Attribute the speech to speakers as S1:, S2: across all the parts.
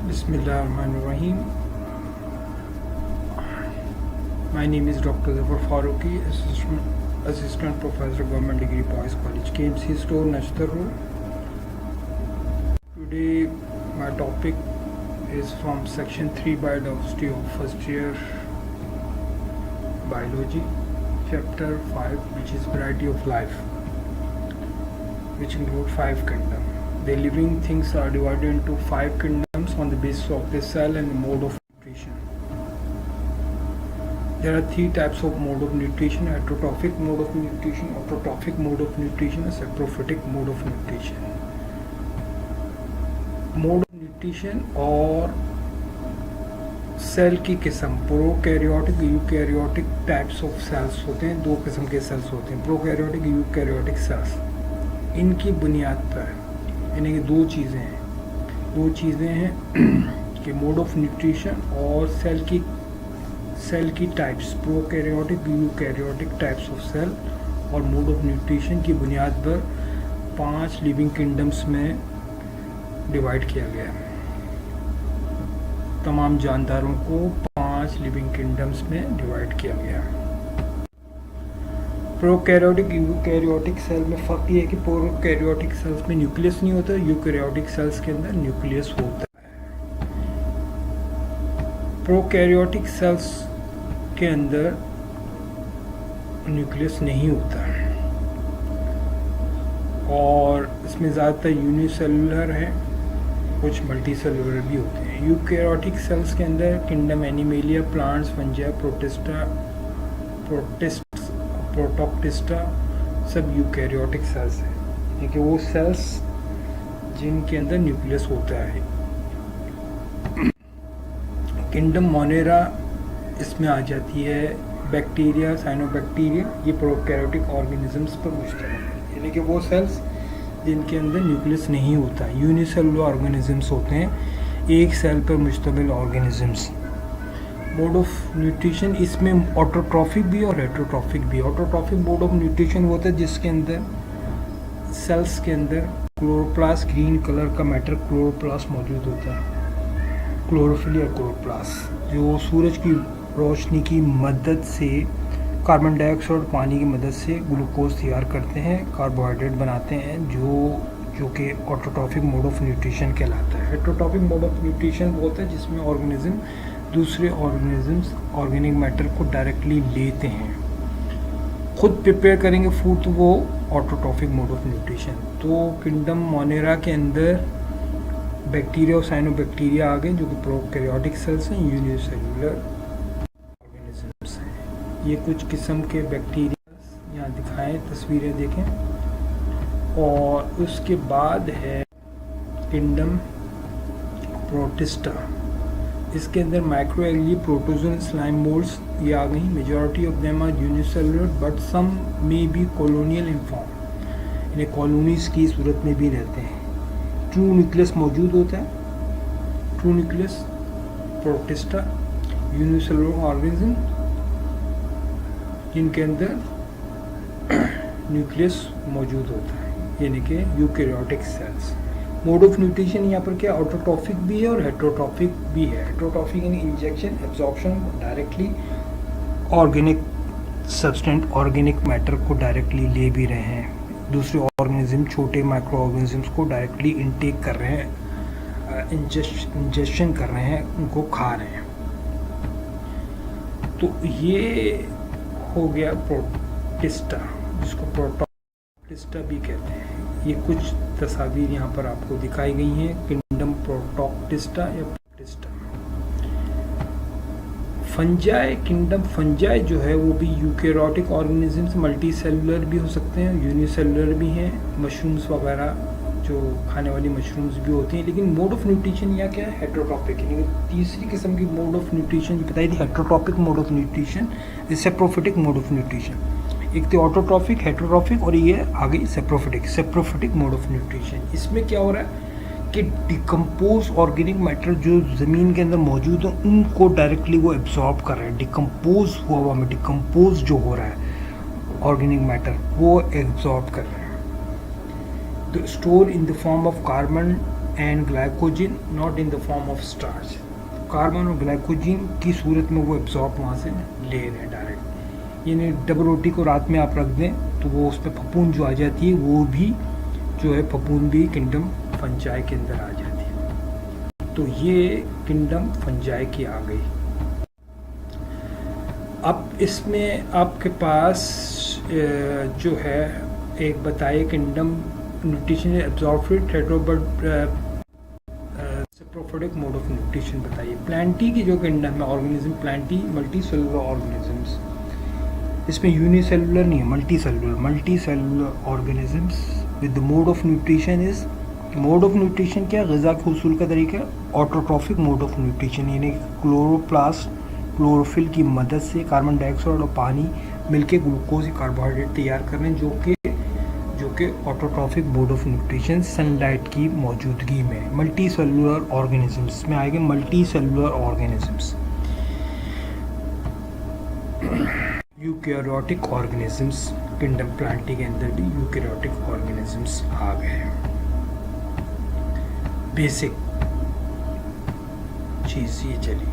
S1: Bismillahirrahmanirrahim. My name is Dr. Zafar Farooqi, Assistant Professor, Government Degree Boys College, KMC Store, Nashtar Road. Today, my topic is from Section 3 Biodiversity of first year Biology, Chapter 5, which is Variety of Life, which include 5 kingdoms. The living things are divided into 5 kingdoms on the basis of the cell and the mode of nutrition. There are 3 types of mode of nutrition: heterotrophic mode of nutrition, autotrophic mode of nutrition, and saprophytic mode of nutrition. Mode of nutrition और cell की किस्म prokaryotic eukaryotic types of cells होते हैं। 2 किस्म के sales होते हैं, prokaryotic eukaryotic cells. इनकी बुनियाद पर यानी कि 2 चीज़ें हैं कि मोड ऑफ न्यूट्रिशन और सेल की types, prokaryotic eukaryotic types of cell और मोड ऑफ न्यूट्रिशन की बुनियाद पर 5 लिविंग किंगडम्स में डिवाइड किया गया है। तमाम जानदारों को 5 लिविंग किंगडम्स में डिवाइड किया गया है। प्रोकैरियोटिक यूकैरियोटिक सेल में फ़र्क ये है कि प्रोकैरियोटिक सेल्स में न्यूक्लियस नहीं होता, यूकैरियोटिक सेल्स के अंदर न्यूक्लियस होता है। प्रोकैरियोटिक सेल्स के अंदर न्यूक्लियस नहीं होता है और इसमें ज़्यादातर यूनिसेलुलर है, कुछ मल्टीसेलुलर भी होते हैं। यूकैरियोटिक सेल्स के अंदर kingdom animalia, plants, fungi, Protoctista सब यूकैरियोटिक सेल्स हैं, यानी कि वो सेल्स जिनके अंदर न्यूक्लियस होता है। किंगडम मोनेरा इसमें आ जाती है। बैक्टीरिया, साइनोबैक्टीरिया, ये प्रोकैरियोटिक ऑर्गेनिजम्स पर मुश्तमिल है, यानी कि वो सेल्स जिनके अंदर न्यूक्लियस नहीं होता। यूनिसेलुलर ऑर्गेनिजम्स होते हैं, एक सेल पर मुश्तमिल ऑर्गेनिजम्स। मोड ऑफ न्यूट्रिशन इसमें ऑटोट्रॉफिक भी और हेटरोट्रॉफिक भी। ऑटोट्रॉफिक मोड ऑफ न्यूट्रिशन होता है जिसके अंदर सेल्स के अंदर क्लोरोप्लास्ट, ग्रीन कलर का मैटर क्लोरोप्लास्ट मौजूद होता है। क्लोरोफिल या क्लोरोप्लास्ट जो सूरज की रोशनी की मदद से कार्बन डाइऑक्साइड और पानी की मदद से ग्लूकोज तैयार करते हैं, कार्बोहाइड्रेट बनाते हैं, जो कि ऑटोट्रॉफिक मोड ऑफ न्यूट्रिशन कहलाता है। हेटरोट्रॉफिक मोड ऑफ न्यूट्रिशन वो होता है जिसमें ऑर्गेनिज्म दूसरे ऑर्गेनिजम्स ऑर्गेनिक मैटर को डायरेक्टली लेते हैं, खुद प्रिपेयर करेंगे फूड, तो वो ऑटोट्रॉफिक मोड ऑफ न्यूट्रिशन। तो किंगडम मोनेरा के अंदर बैक्टीरिया और साइनोबैक्टीरिया आ गए जो कि प्रोकैरियोटिक सेल्स हैं, यूनिसेलुलर ऑर्गेनिजम्स हैं। ये कुछ किस्म के बैक्टीरिया यहाँ दिखाएं, तस्वीरें देखें। और उसके बाद है किंगडम प्रोटिस्टा। इसके अंदर माइक्रोएल्गी, प्रोटोजोन, स्लाइम मोल्ड्स ये आ गई। Majority of them are unicellular but some may be colonial in form, इन्हें कॉलोनीज की सूरत में भी रहते हैं। ट्रू न्यूक्लियस मौजूद होता है। True nucleus protista unicellular organism जिनके अंदर न्यूक्लियस मौजूद होता है, यानी कि eukaryotic cells. Mode of nutrition यहाँ पर क्या ऑटोट्रॉफिक भी है और हेटरोट्रॉफिक भी है। हेटरोट्रॉफिक यानी injection, absorption, directly organic substance, organic matter को डायरेक्टली ले भी रहे हैं, दूसरे ऑर्गेनिज्म, छोटे माइक्रो ऑर्गेनिजम्स को डायरेक्टली इनटेक कर रहे हैं, इंजेक्शन कर रहे हैं, उनको खा रहे हैं। तो ये हो गया प्रोटिस्टा, जिसको प्रोटोक्टिस्टा भी कहते हैं। ये कुछ तस्वीर यहाँ पर आपको दिखाई गई हैं किंगडम प्रोटोक्टिस्टा या प्रोटिस्टा। फंजाई, किंगडम फंजाई जो है वो भी यूकैरियोटिक ऑर्गेनिजम्स, मल्टी सेलुलर भी हो सकते हैं, यूनिसेलुलर भी हैं। मशरूम्स वगैरह जो खाने वाली मशरूम्स भी होती हैं। लेकिन मोड ऑफ न्यूट्रिशन यहाँ क्या है, हेटरोट्रॉपिक, यानी तीसरी किस्म की मोड ऑफ न्यूट्रिशन बताई थी, heterotrophic mode of nutrition, saprophytic mode of nutrition. एक तो ऑटोट्रॉफिक, हेटरोट्रॉफिक और ये आ गई सेप्रोफिटिक मोड ऑफ न्यूट्रिशन। इसमें क्या हो रहा है कि डिकम्पोज ऑर्गेनिक मैटर जो ज़मीन के अंदर मौजूद है उनको डायरेक्टली वो एब्जॉर्ब कर रहे हैं। डिकम्पोज हुआ में डिकम्पोज जो हो रहा है ऑर्गेनिक मैटर वो एब्जॉर्ब कर रहे हैं। Store in the form of carbon and glycogen not in the form of starch. Carbon और ग्लाइकोजन की सूरत में वो एब्जॉर्ब वहाँ से ले रहे हैं डायरेक्ट। यानी डबल रोटी को रात में आप रख दें तो वो उस पर फपूंद जो आ जाती है, वो भी जो है फपूंद भी किंगडम फंजाई के अंदर आ जाती है। तो ये किंगडम फंजाई की आ गई। अब इसमें आपके पास जो है एक बताइए किंगडम न्यूट्रिशन एब्जॉर्प्टिव टेट्रोबर्ड सेप्रोफोडिक मोड ऑफ न्यूट्रिशन बताइए। प्लांटी की जो किंगडम है organism, plantae multi cellular organisms, इसमें यूनिसेलुलर नहीं है, multi cellular organisms with the mode of nutrition is, mode of nutrition क्या, ग़िज़ा के हुसूल का तरीका ऑटोट्रॉफिक मोड ऑफ न्यूट्रिशन, यानी क्लोरोप्लास्ट क्लोरोफिल की मदद से कार्बन डाइऑक्साइड और पानी मिलके ग्लूकोज या कार्बोहाइड्रेट तैयार कर रहे हैं, जो कि autotrophic mode of nutrition sunlight की मौजूदगी में। मल्टी सेलुलर ऑर्गेनिजम्स में आएंगे multi cellular organisms. Eukaryotic organisms, kingdom Plantae के अंदर भी यूकैरियोटिक ऑर्गेनिजम्स आ गए। बेसिक चीज़ ये चली।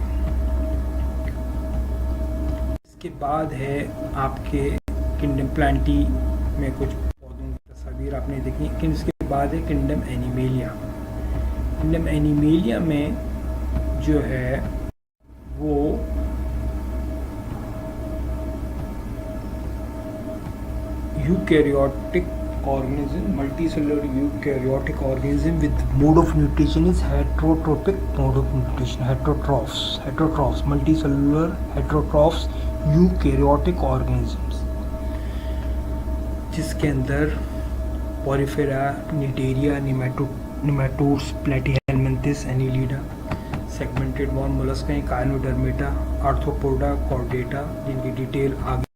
S1: इसके बाद है आपके किंगडम प्लांटी में कुछ पौधों की तस्वीर आपने देखी, लेकिन इसके बाद है किंगडम एनिमेलिया। किंगडम एनिमेलिया में जो है वो eukaryotic organism, multicellular eukaryotic organism with mode of nutrition is heterotrophic mode of nutrition, heterotrophs, multicellular heterotrophs eukaryotic organisms, जिसके अंदर porifera, cnidaria, nematodes, platyhelminthes, annelida, segmented worm mollusc, echinodermata, arthropoda, chordata, जिनकी detail आगे